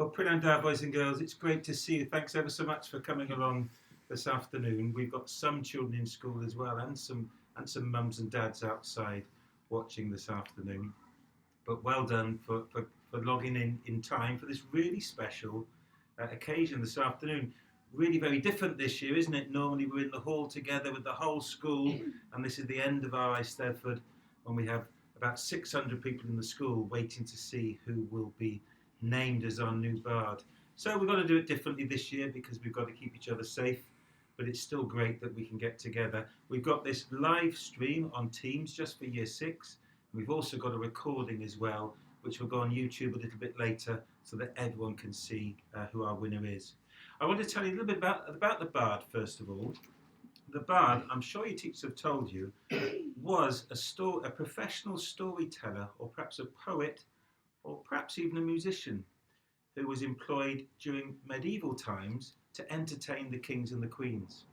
Well, Prydain Da, boys and girls, it's great to see you. Thanks ever so much for coming along this afternoon. We've got some children in school as well, and some mums and dads outside watching this afternoon. But well done for logging in time for this really special occasion this afternoon. Really very different this year, isn't it? Normally we're in the hall together with the whole school, and this is the end of our Eisteddfod, when we have about 600 people in the school waiting to see who will be named as our new bard. So we've got to do it differently this year because we've got to keep each other safe, but it's still great that we can get together. We've got this live stream on Teams just for Year 6. We've also got a recording as well, which will go on YouTube a little bit later so that everyone can see who our winner is. I want to tell you a little bit about the bard first of all. The bard, I'm sure your teachers have told you, was a professional storyteller, or perhaps a poet, or perhaps even a musician, who was employed during medieval times to entertain the kings and the queens.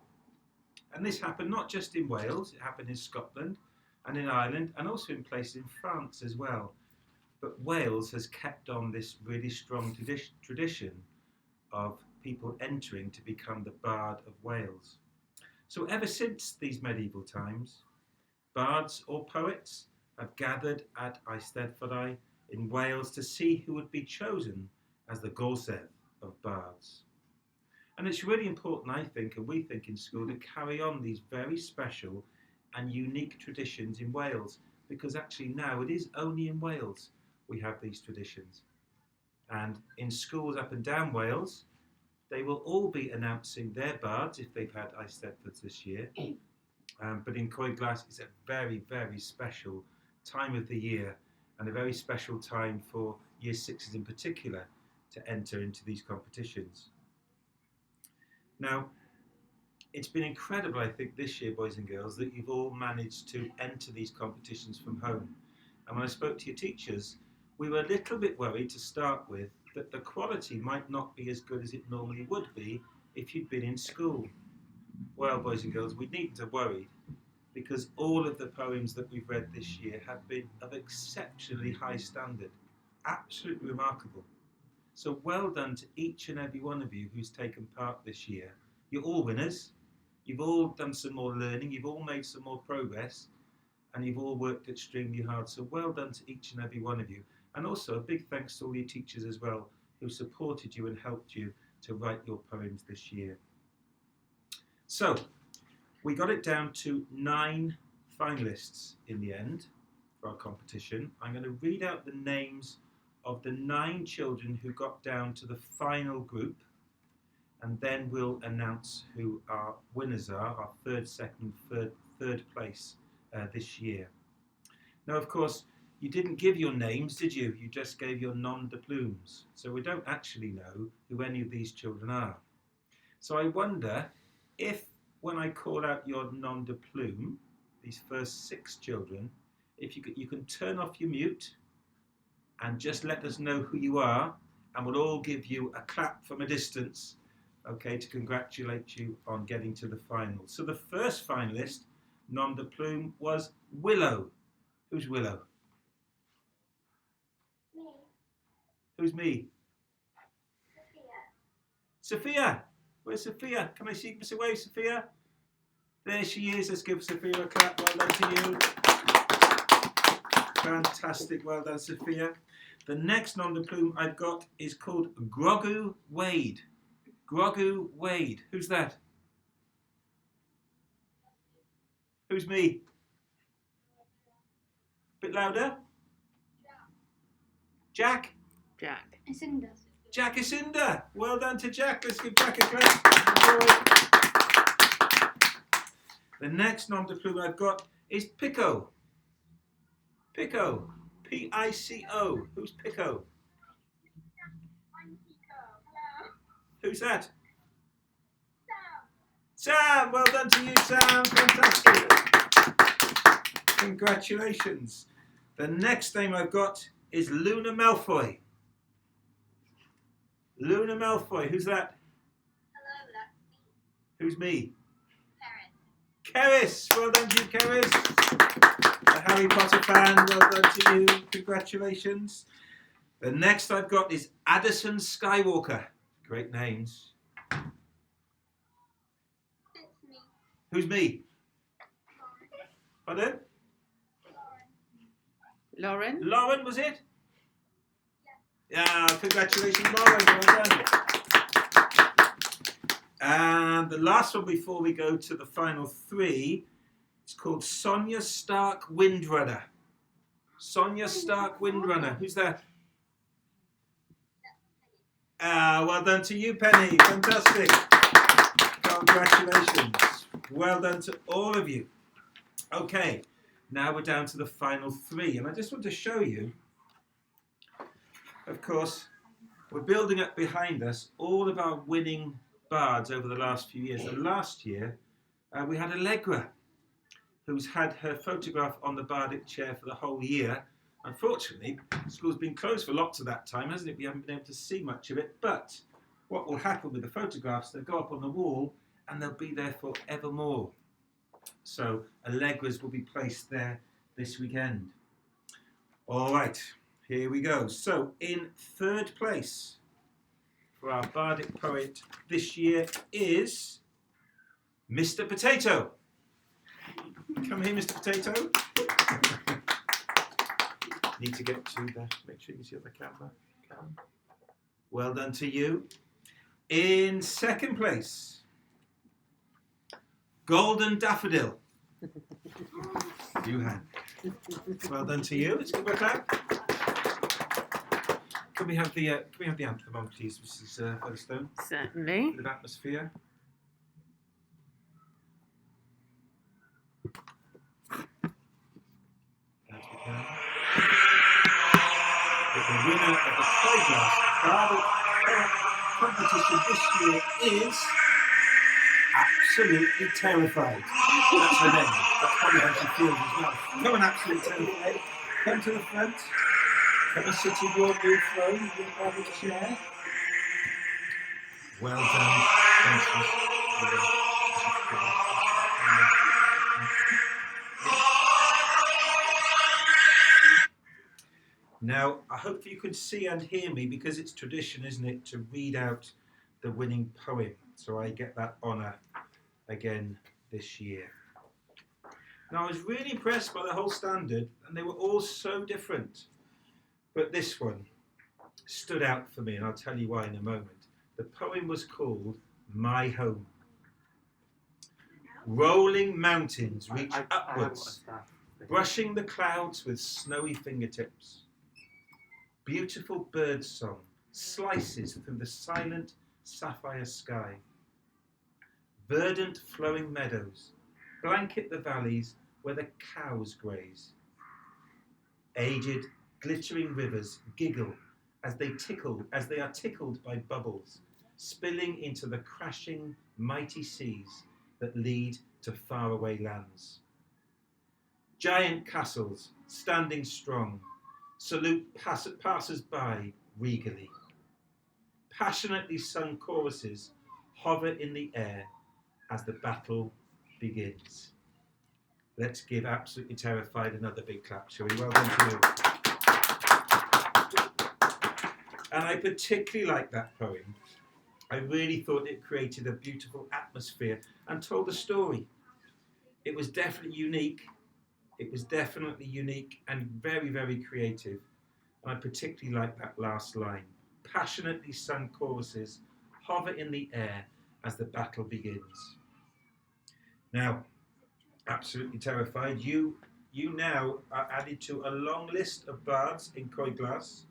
And this happened not just in Wales, it happened in Scotland and in Ireland, and also in places in France as well. But Wales has kept on this really strong tradition of people entering to become the Bard of Wales. So ever since these medieval times, bards or poets have gathered at Eisteddfodau in Wales to see who would be chosen as the Gorsedd of bards. And it's really important, I think, and we think in school, to carry on these very special and unique traditions in Wales, because actually now it is only in Wales we have these traditions. And in schools up and down Wales, they will all be announcing their bards if they've had Eisteddfods this year. But in Coed-Glas, it's a very, very special time of the year, and a very special time for Year 6s in particular to enter into these competitions. Now, it's been incredible, I think, this year, boys and girls, that you've all managed to enter these competitions from home. And when I spoke to your teachers, we were a little bit worried to start with that the quality might not be as good as it normally would be if you'd been in school. Well, boys and girls, we needn't have worried, because all of the poems that we've read this year have been of exceptionally high standard, absolutely remarkable. So well done to each and every one of you who's taken part this year. You're all winners, you've all done some more learning, you've all made some more progress, and you've all worked extremely hard. So well done to each and every one of you. And also a big thanks to all your teachers as well, who supported you and helped you to write your poems this year. So, we got it down to 9 finalists in the end for our competition. I'm going to read out the names of the 9 children who got down to the final group, and then we'll announce who our winners are, our third place this year. Now, of course, you didn't give your names, did you? You just gave your nom de plumes. So we don't actually know who any of these children are. So I wonder if, when I call out your nom de plume, these first 6 children, if you can turn off your mute and just let us know who you are, and we'll all give you a clap from a distance, okay, to congratulate you on getting to the final. So the first finalist, nom de plume, was Willow. Who's Willow? Me. Who's me? Sophia. Sophia! Where's Sophia? Can I see you say wave, Sophia? There she is. Let's give Sophia a clap. Well done to you. Fantastic. Well done, Sophia. The next nom de plume I've got is called Grogu Wade. Grogu Wade. Who's that? Who's me? Bit louder. Jack? Jack. Isinda. Jack Isinda. Well done to Jack. Let's give Jack a clap. The next nom de plume I've got is Pico. Pico. P-I-C-O. Who's Pico? I'm Pico. Hello. Who's that? Sam. Sam. Well done to you, Sam. Fantastic. Congratulations. The next name I've got is Luna Malfoy. Luna Malfoy. Who's that? Hello, that's me. Who's me? Paris. Keris. Well done to you, Keris. A Harry Potter fan. Well done to you. Congratulations. The next I've got is Addison Skywalker. Great names. It's me. Who's me? Pardon? Lauren? Lauren, was it? Yeah, congratulations, Lauren. Well done. And the last one before we go to the final three, it's called Sonia Stark Windrunner. Sonia Stark Windrunner. Who's that? Well done to you, Penny. Fantastic. Congratulations. Well done to all of you. Okay, now we're down to the final three. And I just want to show you, of course, we're building up behind us all of our winning bards over the last few years. And last year, we had Allegra, who's had her photograph on the bardic chair for the whole year. Unfortunately, school's been closed for lots of that time, hasn't it? We haven't been able to see much of it. But what will happen with the photographs, they'll go up on the wall and they'll be there forevermore. So Allegra's will be placed there this weekend. All right, here we go. So in third place for our bardic poet this year is Mr. Potato. Come here, Mr. Potato. Need to get to the, make sure you see the camera. Well done to you. In second place, Golden Daffodil. Johan. Well done to you. Let's give a clap. Can we have the anthem on, please, Mrs. Featherstone? Certainly. With atmosphere. As we can. But the winner of the Crowglass Bardic competition this year is Absolutely Terrified. That's her name. That's probably how she feels as well. Come on, Absolutely Terrified. Come to the front. Come and sit in your blue throne, your bardic chair. Well done. Thank you. Now, I hope you could see and hear me because it's tradition, isn't it, to read out the winning poem. So I get that honour again this year. Now, I was really impressed by the whole standard, and they were all so different. But this one stood out for me, and I'll tell you why in a moment. The poem was called My Home. Rolling mountains reach upwards, brushing the clouds with snowy fingertips. Beautiful bird song slices through the silent sapphire sky. Verdant flowing meadows blanket the valleys where the cows graze. Aged glittering rivers giggle as they are tickled by bubbles, spilling into the crashing mighty seas that lead to faraway lands. Giant castles, standing strong, salute passers-by regally. Passionately sung choruses hover in the air as the battle begins. Let's give Absolutely Terrified another big clap, shall we? Well done to you. And I particularly like that poem. I really thought it created a beautiful atmosphere and told a story. It was definitely unique. It was definitely unique and very, very creative. And I particularly like that last line. Passionately sung choruses hover in the air as the battle begins. Now, Absolutely Terrified, you now are added to a long list of bards in Crowglass.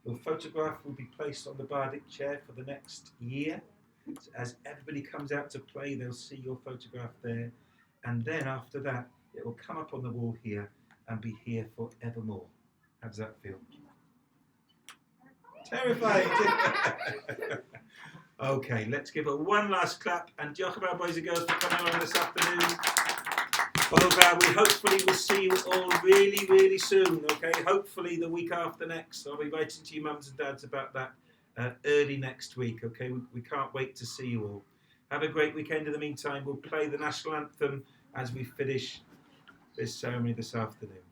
Your photograph will be placed on the bardic chair for the next year. So as everybody comes out to play, they'll see your photograph there. And then after that, it will come up on the wall here and be here forevermore. How does that feel? Terrifying. Okay, let's give it one last clap. And diolch yn fawr, boys and girls, for coming along this afternoon. We hopefully will see you all really, really soon, okay? Hopefully the week after next. I'll be writing to you mums and dads about that early next week, okay? We can't wait to see you all. Have a great weekend. In the meantime, we'll play the national anthem as we finish this ceremony this afternoon.